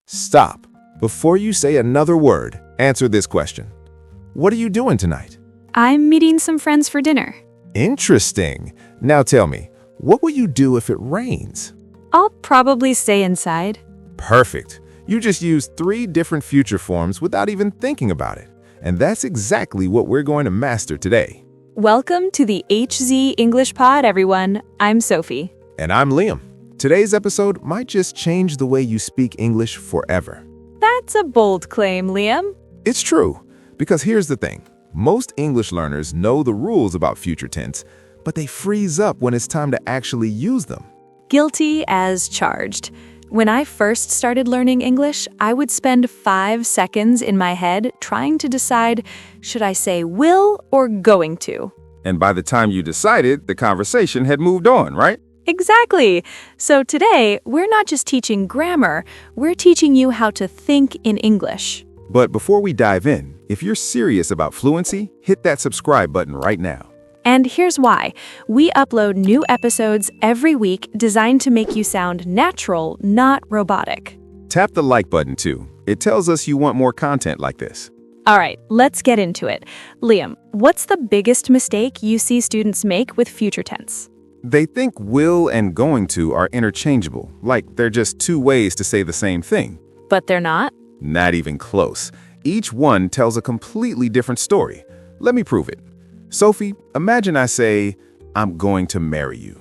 Stop. Before you say another word, answer this question. What are you doing tonight? I'm meeting some friends for dinner. Interesting. Now tell me, what will you do if it rains? I'll probably stay inside. Perfect. You just used 3 different future forms without even thinking about it. And that's exactly what we're going to master today. Welcome to the HZ English Pod, everyone. I'm Sophie. And I'm Liam. Today's episode might just change the way you speak English forever. That's a bold claim, Liam. It's true, because here's the thing. Most English learners know the rules about future tense, but they freeze up when it's time to actually use them. Guilty as charged. When I first started learning English, I would spend 5 seconds in my head trying to decide, should I say will or going to? And by the time you decided, the conversation had moved on, right? Exactly. So today, we're not just teaching grammar, we're teaching you how to think in English. But before we dive in, if you're serious about fluency, hit that subscribe button right now. And here's why. We upload new episodes every week designed to make you sound natural, not robotic. Tap the like button too. It tells us you want more content like this. All right, let's get into it. Liam, what's the biggest mistake you see students make with future tense? They think will and going to are interchangeable, like they're just 2 ways to say the same thing. But they're not? Not even close. Each one tells a completely different story. Let me prove it. Sophie, imagine I say, I'm going to marry you.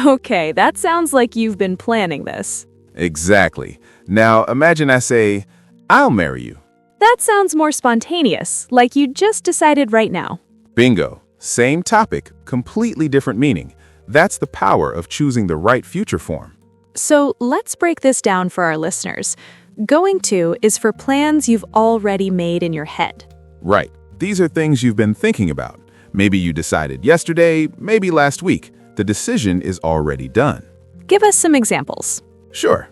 Okay, that sounds like you've been planning this. Exactly. Now imagine I say, I'll marry you. That sounds more spontaneous, like you just decided right now. Bingo. Same topic, completely different meaning. That's the power of choosing the right future form. So let's break this down for our listeners. Going to is for plans you've already made in your head. Right. These are things you've been thinking about. Maybe you decided yesterday, maybe last week. The decision is already done. Give us some examples. Sure.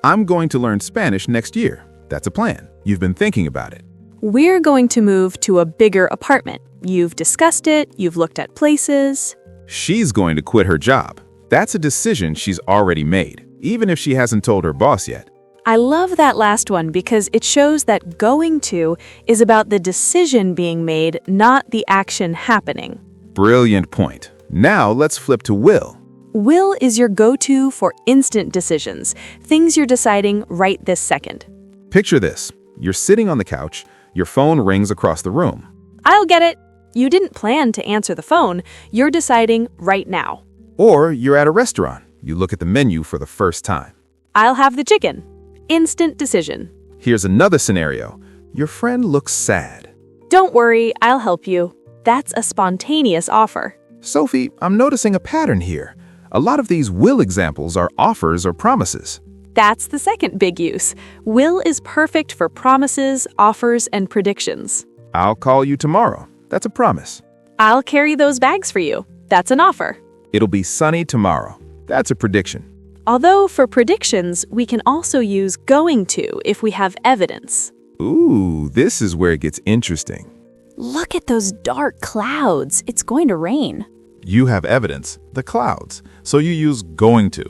I'm going to learn Spanish next year. That's a plan. You've been thinking about it. We're going to move to a bigger apartment. You've discussed it, you've looked at places. She's going to quit her job. That's a decision she's already made, even if she hasn't told her boss yet. I love that last one because it shows that going to is about the decision being made, not the action happening. Brilliant point. Now let's flip to will. Will is your go-to for instant decisions, things you're deciding right this second. Picture this. You're sitting on the couch, your phone rings across the room. I'll get it. You didn't plan to answer the phone, you're deciding right now. Or you're at a restaurant. You look at the menu for the first time. I'll have the chicken. Instant decision. Here's another scenario. Your friend looks sad. Don't worry, I'll help you. That's a spontaneous offer. Sophie, I'm noticing a pattern here. A lot of these will examples are offers or promises. That's the second big use. Will is perfect for promises, offers, and predictions. I'll call you tomorrow. That's a promise. I'll carry those bags for you. That's an offer. It'll be sunny tomorrow. That's a prediction. Although for predictions, we can also use going to if we have evidence. Ooh, this is where it gets interesting. Look at those dark clouds. It's going to rain. You have evidence, the clouds, so you use going to.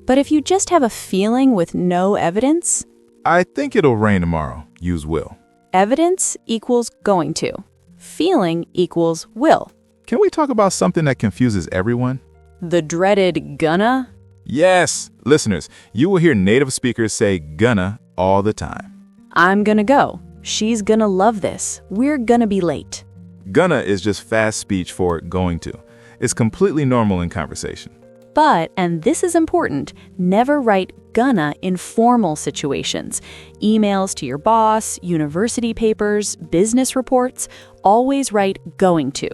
But if you just have a feeling with no evidence, I think it'll rain tomorrow. Use will. evidence equals going to. Feeling equals will. Can we talk about something that confuses everyone? The dreaded gonna? Yes! Listeners, you will hear native speakers say gonna all the time. I'm gonna go. She's gonna love this. We're gonna be late. Gonna is just fast speech for going to. It's completely normal in conversation. But, and this is important, never write gonna in formal situations. Emails to your boss, university papers, business reports, always write going to.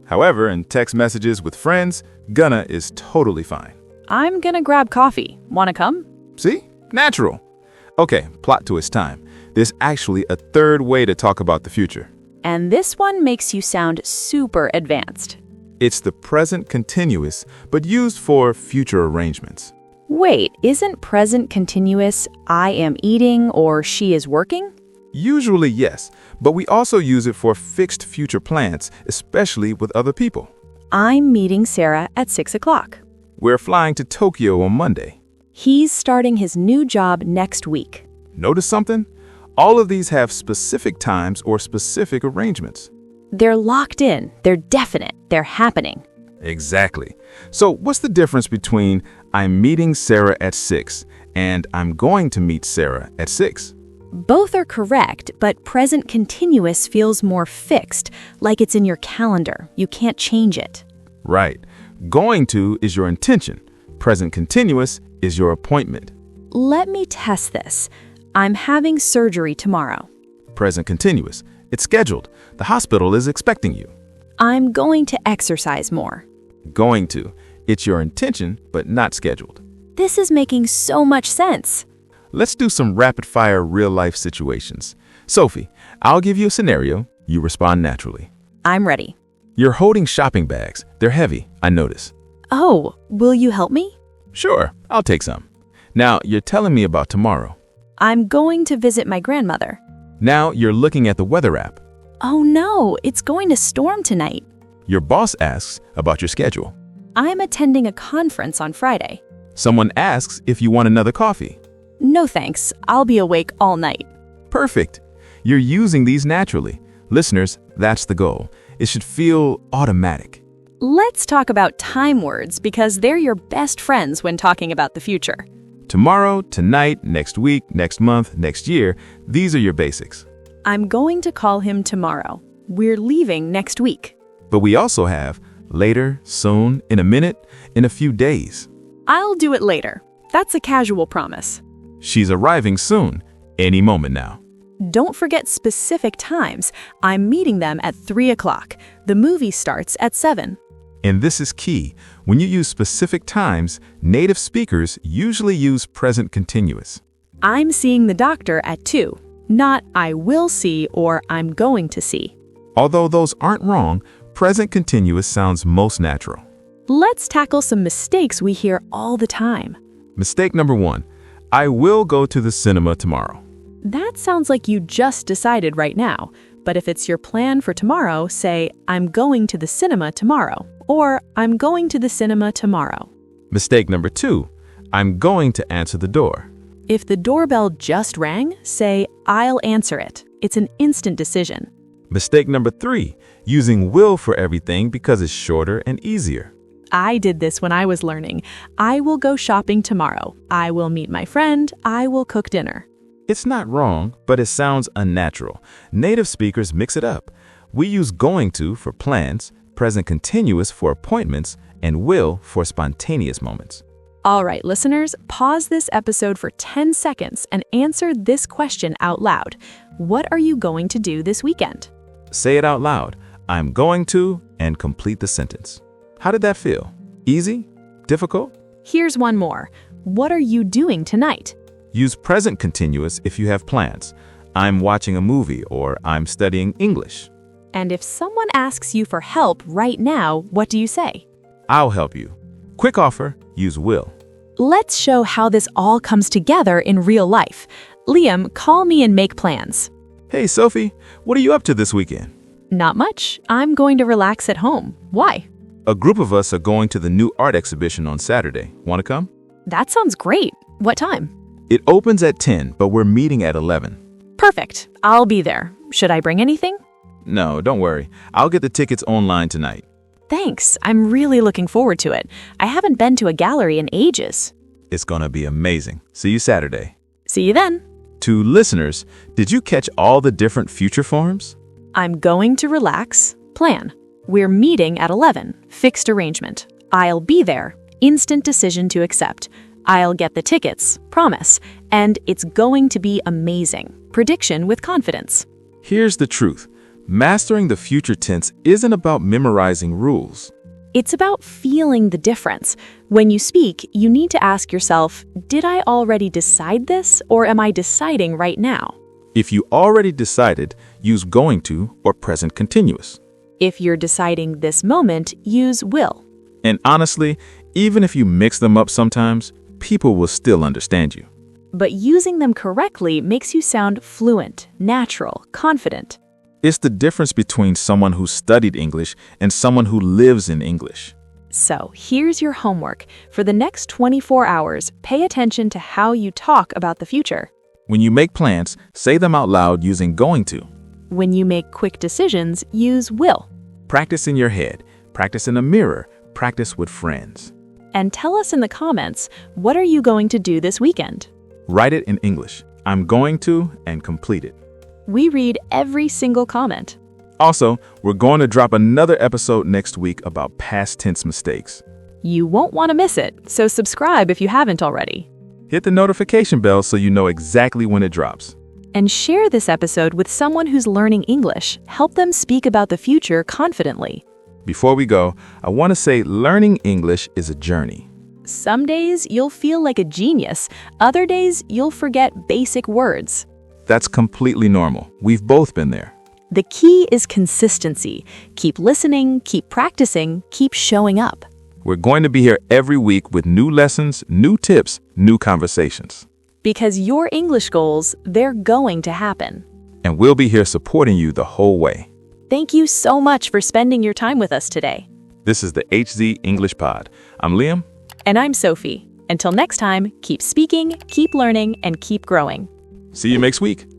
However, in text messages with friends, gonna is totally fine. I'm gonna grab coffee. Wanna come? See? Natural. Okay, plot twist time. There's actually a third way to talk about the future. And this one makes you sound super advanced. It's the present continuous, but used for future arrangements. Wait, isn't present continuous I am eating or she is working? Usually, yes, but we also use it for fixed future plans, especially with other people. I'm meeting Sarah at 6 o'clock. We're flying to Tokyo on Monday. He's starting his new job next week. Notice something? All of these have specific times or specific arrangements. They're locked in, they're definite, they're happening. Exactly. So what's the difference between I'm meeting Sarah at 6 and I'm going to meet Sarah at 6? Both are correct, but present continuous feels more fixed, like it's in your calendar. You can't change it. Right. Going to is your intention. Present continuous is your appointment. Let me test this. I'm having surgery tomorrow. Present continuous. It's scheduled. The hospital is expecting you. I'm going to exercise more. Going to. It's your intention, but not scheduled. This is making so much sense. Let's do some rapid-fire real-life situations. Sophie, I'll give you a scenario. You respond naturally. I'm ready. You're holding shopping bags. They're heavy, I notice. Oh, will you help me? Sure, I'll take some. Now, you're telling me about tomorrow. I'm going to visit my grandmother. Now, you're looking at the weather app. Oh no, it's going to storm tonight. Your boss asks about your schedule. I'm attending a conference on Friday. Someone asks if you want another coffee. No thanks, I'll be awake all night. Perfect. You're using these naturally. Listeners, that's the goal. It should feel automatic. Let's talk about time words because they're your best friends when talking about the future. Tomorrow, tonight, next week, next month, next year, these are your basics. I'm going to call him tomorrow. We're leaving next week. But we also have later, soon, in a minute, in a few days. I'll do it later. That's a casual promise. She's arriving soon, any moment now. Don't forget specific times. I'm meeting them at 3 o'clock. The movie starts at 7. And this is key. When you use specific times, native speakers usually use present continuous. I'm seeing the doctor at 2, not I will see or I'm going to see. Although those aren't wrong, present continuous sounds most natural. Let's tackle some mistakes we hear all the time. Mistake number 1. I will go to the cinema tomorrow. That sounds like you just decided right now, but if it's your plan for tomorrow, say, I'm going to the cinema tomorrow, or I'm going to the cinema tomorrow. Mistake number 2. I'm going to answer the door. If the doorbell just rang, say, I'll answer it. It's an instant decision. Mistake number 3. Using will for everything because it's shorter and easier. I did this when I was learning. I will go shopping tomorrow. I will meet my friend. I will cook dinner. It's not wrong, but it sounds unnatural. Native speakers mix it up. We use going to for plans, present continuous for appointments, and will for spontaneous moments. All right, listeners, pause this episode for 10 seconds and answer this question out loud. What are you going to do this weekend? Say it out loud. I'm going to, and complete the sentence. How did that feel? Easy? Difficult? Here's one more. What are you doing tonight? Use present continuous if you have plans. I'm watching a movie or I'm studying English. And if someone asks you for help right now, what do you say? I'll help you. Quick offer, use will. Let's show how this all comes together in real life. Liam, call me and make plans. Hey, Sophie, what are you up to this weekend? Not much. I'm going to relax at home. Why? A group of us are going to the new art exhibition on Saturday. Want to come? That sounds great. What time? It opens at 10, but we're meeting at 11. Perfect. I'll be there. Should I bring anything? No, don't worry. I'll get the tickets online tonight. Thanks. I'm really looking forward to it. I haven't been to a gallery in ages. It's going to be amazing. See you Saturday. See you then. To listeners, did you catch all the different future forms? I'm going to relax. Plan. We're meeting at 11. Fixed arrangement. I'll be there. Instant decision to accept. I'll get the tickets. Promise. And it's going to be amazing. Prediction with confidence. Here's the truth. Mastering the future tense isn't about memorizing rules. It's about feeling the difference. When you speak, you need to ask yourself, did I already decide this, or am I deciding right now? If you already decided, use going to or present continuous. If you're deciding this moment, use will. And honestly, even if you mix them up sometimes, people will still understand you. But using them correctly makes you sound fluent, natural, confident. It's the difference between someone who studied English and someone who lives in English. So, here's your homework. For the next 24 hours, pay attention to how you talk about the future. When you make plans, say them out loud using going to. When you make quick decisions, use will. Practice in your head. Practice in a mirror. Practice with friends. And tell us in the comments, what are you going to do this weekend? Write it in English. I'm going to and complete it. We read every single comment. Also, we're going to drop another episode next week about past tense mistakes. You won't want to miss it, so subscribe if you haven't already. Hit the notification bell so you know exactly when it drops. And share this episode with someone who's learning English. Help them speak about the future confidently. Before we go, I want to say learning English is a journey. Some days you'll feel like a genius. Other days you'll forget basic words. That's completely normal. We've both been there. The key is consistency. Keep listening, keep practicing, keep showing up. We're going to be here every week with new lessons, new tips, new conversations. Because your English goals, they're going to happen. And we'll be here supporting you the whole way. Thank you so much for spending your time with us today. This is the HZ English Pod. I'm Liam. And I'm Sophie. Until next time, keep speaking, keep learning, and keep growing. See you next week.